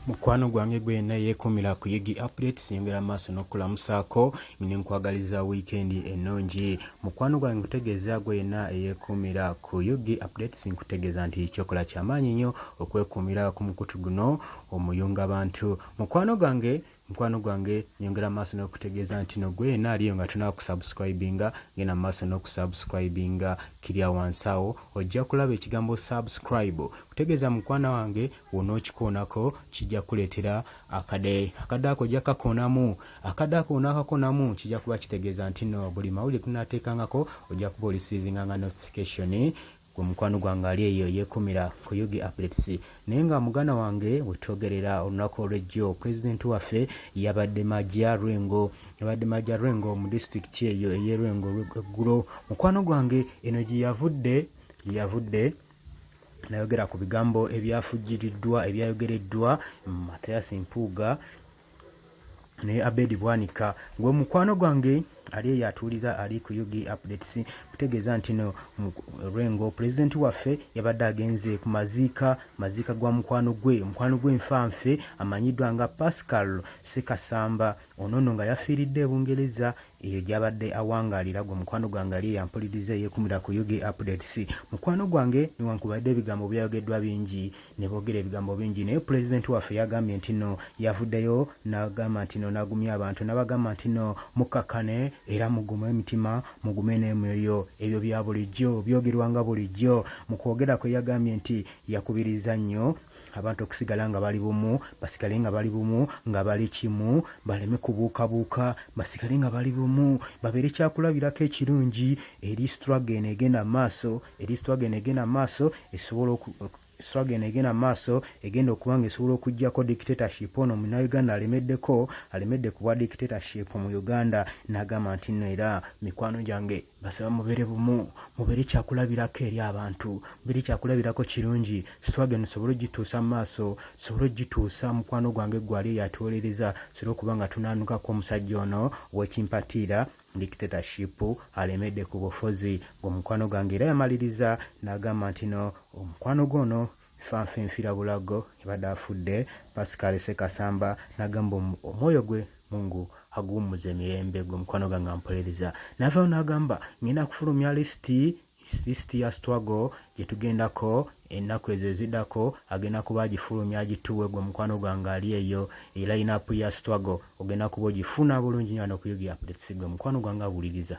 Mukwano gwange gwena yeekumira ku Yugi Updates yongera maaso n'okulamusaako ne nkwagaliza weekend ennungi. Mukwano gwange nkutegeeza gwena eyeekumira ku Yugi Updates nkutegeeza nti kyokola kyamaanyi nnyo okwekumira ku mukutu guno omuyunga bantu. Mukwano gwange nyongera maaso n'okutegeeza nti no gwena aliyo nga tuna kusubscribinga genda maaso n'okusubscribinga kirya wansi awo ojja kulaba ekigambo subscribe kutegeeza mukwana wange won'okikoonako kijja kuleetera akade ako ojja kakoonamu akade ako onaakakonamu kijja kuba kitegeeza nti no buli mawulire tunaateekangako ojja kuba olisiivinganga notification gwe mukwano gwange ali eyo yeekumira ku Yugi Updates. Naye nga muganda wange wetwogerera olunaku olw'ejjo pulezidenti waffe yabadde Majja Lwengo mu disitulikiti eyo ey'e Lwengo eggulo. Mukwano gwange eno gye yavudde nayogera ku bigambo ebyafujjiriddwa ebyayogereddwa Mathias Mpuuga ne Abedi Bwanika. Gwe mukwano gwange ali eyo atuulira ali ku Yugi Updates kutegeeza nti no Lwengo pulezidenti waffe yabadde agenze ku maziika gwa mukwano gwe nfanfe amanyiddwa nga Pascal Sekasamba onono nga yafiiridde e Bungereza eyo gy'abadde awangaalira. Gwe mukwano gwange ali yampuliriza yeekumira ku Yugi Updates. Mukwano gwange newankubadde ebigambo byayogeddwa bingi ne boogera ebigambo bingi naye pulezidenti waffe yagambye nti no yavuddeyo n'agamba nti no n'agumya abantu n'abagamba nti no mukkakane era mugume emitima mugume n'emyoyo ebyo bya bulijjo byogerwanga bulijjo. Mu kwogera kwe yagambye nti yakubiriza nnyo abantu okusigala nga bali bumu basigale nga bali bumu nga bali kimu baleme kubuukabuuka basigale nga bali bumu babeere kyakulabirako ekirungi eri struggle eno egenda maaso egenda okuba nga esobola okuggyako dictatorship ono Munnayuganda alemedde kubwa dictatorship mu Uganda. N'agamba nti nno era mikwano gyange basaba mubeere bumu mubeere kyakulabirako eri abantu mubeere kyakulabirako kirungi struggle eno sobole ogituusa mu maaso sobole ogituusa mukwano gwange gwali yatwolereza sobole okuba nga tunaanukako omusajja ono w'ekimpatiira dictatorship alemedde ku bufuzi. Omukwano gwange era yamaliriza n'agamba nti no omukwano gwono fanfe nfira bulago yabadde afudde Pascal Sekasamba n'agamba omwoyo gwe Mungu aguwummuza emirembe. Gwe mukwano gwange ampuliriza n'avaayo n'agamba ngenda kufulumya lisiti ya struggle gye tugendako ennaku ezo eziddako agenda kuba agifulumya agituwe. Gwe mukwano gwange ali eyo line up ya struggle ogenda kuba ogifuna bulungi nnyo ku Yugi Updates. Gwe mukwano gwange awuliriza.